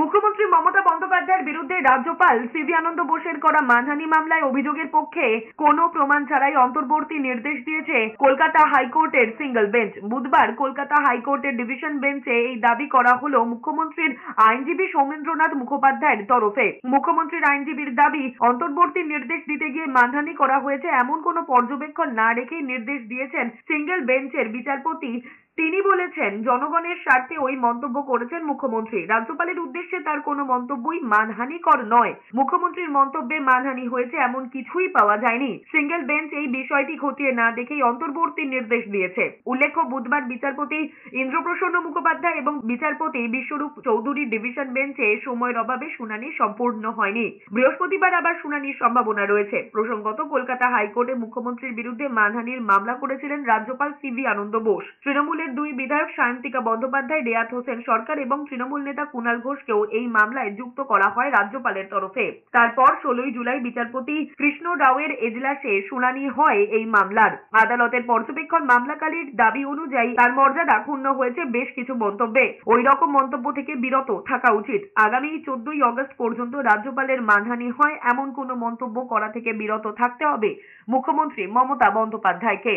মুখ্যমন্ত্রী মমতা বন্দ্যোপাধ্যায়ের বিরুদ্ধে রাজ্যপাল সিভি আনন্দ বোসের করা মানহানি মামলায় অভিযোগের পক্ষে কোনো প্রমাণ ছাড়াই অন্তর্বর্তী নির্দেশ দিয়েছে কলকাতা হাইকোর্টের সিঙ্গল বেঞ্চ। বুধবার কলকাতা হাইকোর্টের ডিভিশন বেঞ্চে এই দাবি করা হলো মুখ্যমন্ত্রীর আইনজীবী সৌমেন্দ্রনাথ মুখোপাধ্যায়ের তরফে। মুখ্যমন্ত্রীর আইনজীবীর দাবি, অন্তর্বর্তী নির্দেশ দিতে গিয়ে মানহানি করা হয়েছে এমন কোনো পর্যবেক্ষণ না রেখেই নির্দেশ দিয়েছেন সিঙ্গল বেঞ্চের বিচারপতি। তিনি বলেছেন, জনগণের স্বার্থে ওই মন্তব্য করেছেন মুখ্যমন্ত্রী। রাজ্যপালের উদ্দেশ্যে তার কোনো মন্তব্যই মানহানিকর নয়। মুখ্যমন্ত্রীর মন্তব্যে মানহানি হয়েছে এমন কিছুই পাওয়া যায়নি। সিঙ্গল বেঞ্চ এই বিষয়টি খতিয়ে না দেখেই অন্তর্বর্তী নির্দেশ দিয়েছে। উল্লেখ্য, বুধবার বিচারপতি ইন্দ্রপ্রসন্ন মুখোপাধ্যায় এবং বিচারপতি বিশ্বরূপ চৌধুরীর ডিভিশন বেঞ্চে সময়ের অভাবে শুনানি সম্পূর্ণ হয়নি। বৃহস্পতিবার আবার শুনানির সম্ভাবনা রয়েছে। প্রসঙ্গত, কলকাতা হাইকোর্টে মুখ্যমন্ত্রীর বিরুদ্ধে মানহানির মামলা করেছিলেন রাজ্যপাল সিভি আনন্দ বোস। তৃণমূলের দুই বিধায়ক সায়ন্তিকা বন্দ্যোপাধ্যায়, রেয়াত হোসেন সরকার এবং তৃণমূল নেতা কুণাল ঘোষকেও এই মামলায় যুক্ত করা হয় রাজ্যপালের তরফে। তারপর 16 জুলাই বিচারপতি কৃষ্ণ রাওয়ের এজলাসে শুনানি হয় এই মামলার। আদালতের পর্যবেক্ষণ, মামলাকারীর দাবি অনুযায়ী তার মর্যাদা ক্ষুণ্ণ হয়েছে বেশ কিছু মন্তব্যে। ওই রকম মন্তব্য থেকে বিরত থাকা উচিত। আগামী 14 আগস্ট পর্যন্ত রাজ্যপালের মানহানি হয় এমন কোনো মন্তব্য করা থেকে বিরত থাকতে হবে মুখ্যমন্ত্রী মমতা বন্দ্যোপাধ্যায়কে।